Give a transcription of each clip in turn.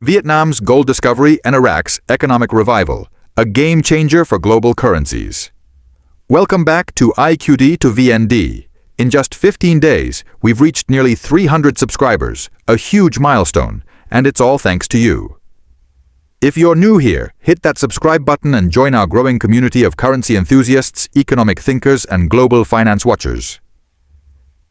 Vietnam's gold discovery and Iraq's economic revival, a game changer for global currencies. Welcome back to IQD to VND. In just 15 days, we've reached nearly 300 subscribers, a huge milestone, and it's all thanks to you. If you're new here, hit that subscribe button and join our growing community of currency enthusiasts, economic thinkers, and global finance watchers.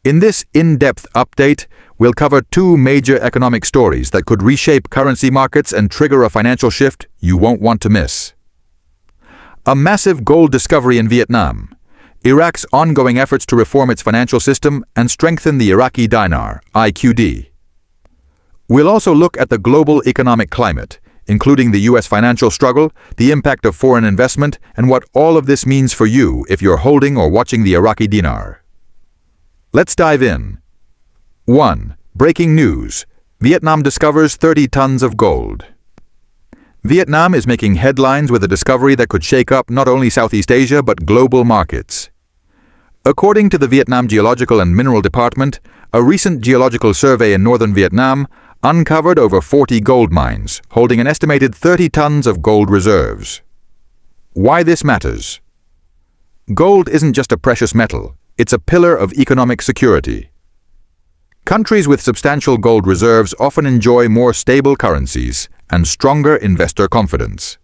In this in-depth update, we'll cover two major economic stories that could reshape currency markets and trigger a financial shift you won't want to miss. A massive gold discovery in Vietnam, Iraq's ongoing efforts to reform its financial system and strengthen the Iraqi Dinar, IQD. We'll also look at the global economic climate, including the U.S. financial struggle, the impact of foreign investment, and what all of this means for you if you're holding or watching the Iraqi Dinar. Let's dive in. 1. Breaking news. Vietnam discovers 30 tons of gold. Vietnam is making headlines with a discovery that could shake up not only Southeast Asia but global markets. According to the Vietnam Geological and Mineral Department, a recent geological survey in northern Vietnam uncovered over 40 gold mines, holding an estimated 30 tons of gold reserves. Why this matters? Gold isn't just a precious metal, it's a pillar of economic security. Countries with substantial gold reserves often enjoy more stable currencies and stronger investor confidence.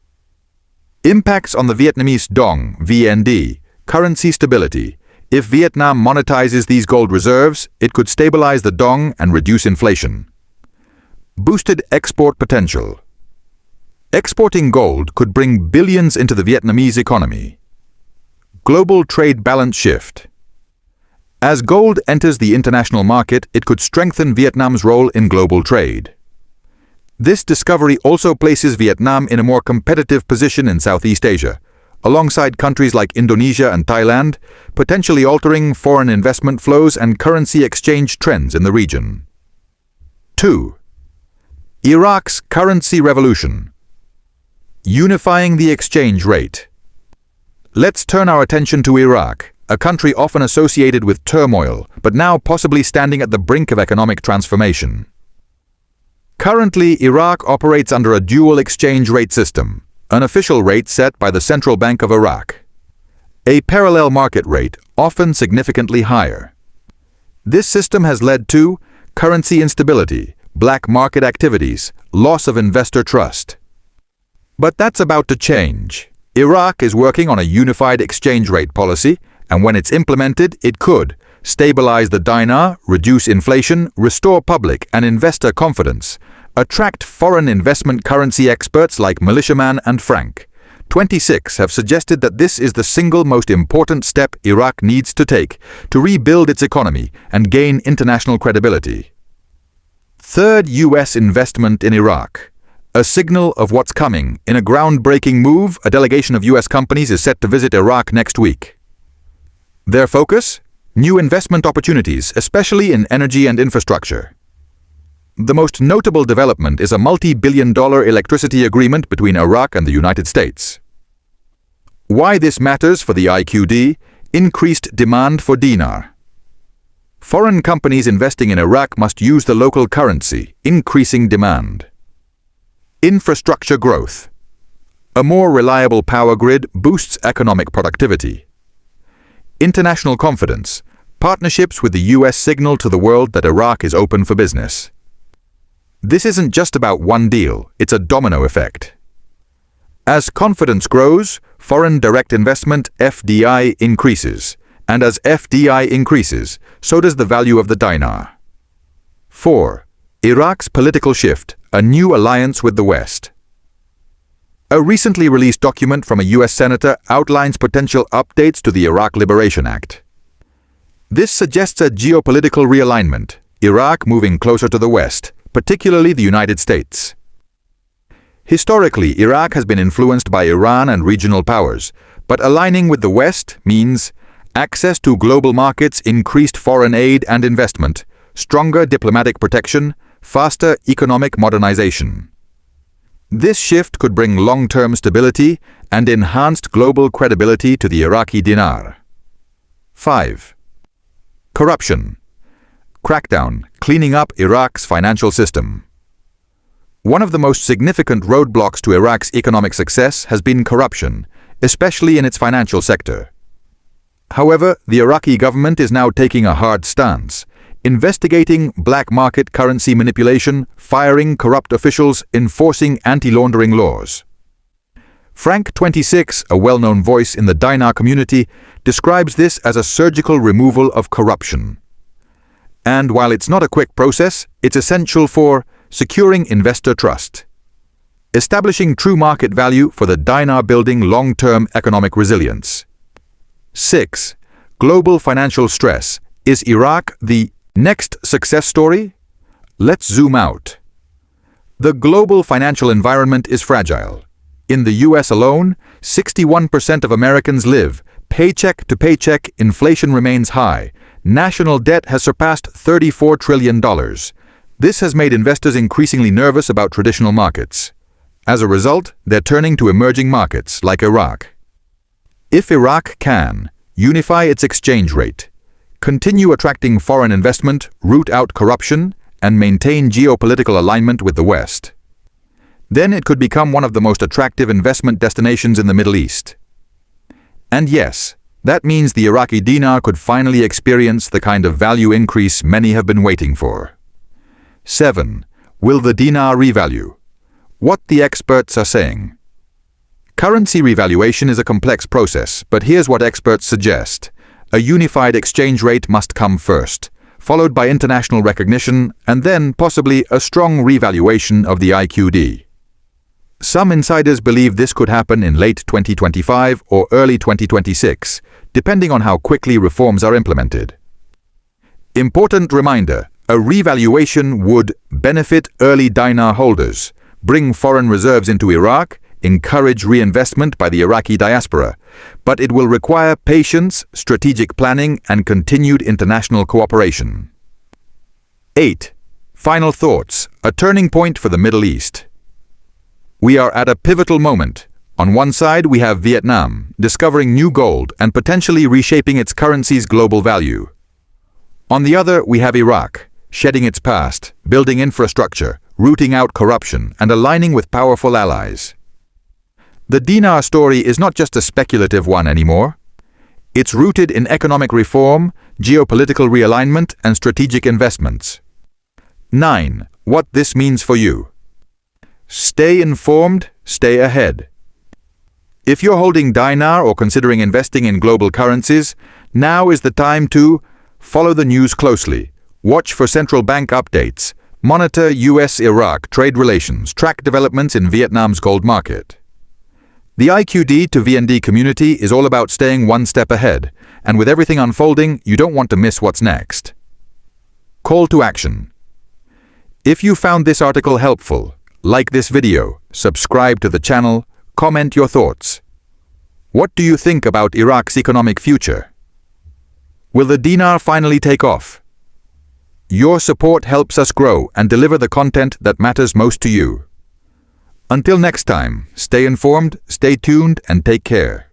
Impacts on the Vietnamese dong, VND, currency stability. If Vietnam monetizes these gold reserves, it could stabilize the dong and reduce inflation. Boosted export potential. Exporting gold could bring billions into the Vietnamese economy. Global trade balance shift. As gold enters the international market, it could strengthen Vietnam's role in global trade. This discovery also places Vietnam in a more competitive position in Southeast Asia, alongside countries like Indonesia and Thailand, potentially altering foreign investment flows and currency exchange trends in the region. 2. Iraq's currency revolution. Unifying the exchange rate. Let's turn our attention to Iraq, a country often associated with turmoil, but now possibly standing at the brink of economic transformation. Currently, Iraq operates under a dual exchange rate system, an official rate set by the Central Bank of Iraq. A parallel market rate, often significantly higher. This system has led to currency instability, black market activities, loss of investor trust. But that's about to change. Iraq is working on a unified exchange rate policy, and when it's implemented, it could stabilize the dinar, reduce inflation, restore public and investor confidence, attract foreign investment. Currency experts like Militiaman and Frank 26 have suggested that this is the single most important step Iraq needs to take to rebuild its economy and gain international credibility. Third, U.S. investment in Iraq. A signal of what's coming. In a groundbreaking move, a delegation of U.S. companies is set to visit Iraq next week. Their focus? New investment opportunities, especially in energy and infrastructure. The most notable development is a multi-billion-dollar electricity agreement between Iraq and the United States. Why this matters for the IQD? Increased demand for dinar. Foreign companies investing in Iraq must use the local currency, increasing demand. Infrastructure growth. A more reliable power grid boosts economic productivity. International confidence. Partnerships with the U.S. signal to the world that Iraq is open for business. This isn't just about one deal, it's a domino effect. As confidence grows, foreign direct investment (FDI) increases, and as FDI increases, so does the value of the dinar. 4. Iraq's political shift, a new alliance with the West. A recently released document from a U.S. senator outlines potential updates to the Iraq Liberation Act. This suggests a geopolitical realignment, Iraq moving closer to the West, particularly the United States. Historically, Iraq has been influenced by Iran and regional powers, but aligning with the West means access to global markets, increased foreign aid and investment, stronger diplomatic protection, faster economic modernization. This shift could bring long-term stability and enhanced global credibility to the Iraqi dinar. 5. Corruption. Crackdown, cleaning up Iraq's financial system. One of the most significant roadblocks to Iraq's economic success has been corruption, especially in its financial sector. However, the Iraqi government is now taking a hard stance, investigating black market currency manipulation, firing corrupt officials, enforcing anti-laundering laws. Frank 26, a well-known voice in the dinar community, describes this as a surgical removal of corruption. And while it's not a quick process, it's essential for securing investor trust, establishing true market value for the dinar, building long-term economic resilience. 6. Global financial stress. Is Iraq the next success story? Let's zoom out. The global financial environment is fragile. In the US alone, 61% of Americans live paycheck to paycheck. Inflation remains high. National debt has surpassed $34 trillion. This has made investors increasingly nervous about traditional markets. As a result, they're turning to emerging markets like Iraq. If Iraq can unify its exchange rate, continue attracting foreign investment, root out corruption, and maintain geopolitical alignment with the West, then it could become one of the most attractive investment destinations in the Middle East. And yes, that means the Iraqi dinar could finally experience the kind of value increase many have been waiting for. 7. Will the dinar revalue? What the experts are saying. Currency revaluation is a complex process, but here's what experts suggest. A unified exchange rate must come first, followed by international recognition, and then possibly a strong revaluation of the IQD. Some insiders believe this could happen in late 2025 or early 2026, depending on how quickly reforms are implemented. Important reminder, a revaluation would benefit early dinar holders, bring foreign reserves into Iraq, encourage reinvestment by the Iraqi diaspora, but it will require patience, strategic planning, and continued international cooperation. 8. Final thoughts, a turning point for the Middle East. We are at a pivotal moment. On one side, we have Vietnam, discovering new gold and potentially reshaping its currency's global value. On the other, we have Iraq, shedding its past, building infrastructure, rooting out corruption, and aligning with powerful allies. The dinar story is not just a speculative one anymore. It's rooted in economic reform, geopolitical realignment, and strategic investments. 9. What this means for you. Stay informed, stay ahead. If you're holding dinar or considering investing in global currencies, now is the time to follow the news closely, watch for central bank updates, monitor US-Iraq trade relations, track developments in Vietnam's gold market. The IQD to VND community is all about staying one step ahead, and with everything unfolding, you don't want to miss what's next. Call to action. If you found this article helpful, like this video, subscribe to the channel, comment your thoughts. What do you think about Iraq's economic future? Will the dinar finally take off? Your support helps us grow and deliver the content that matters most to you. Until next time, stay informed, stay tuned, and take care.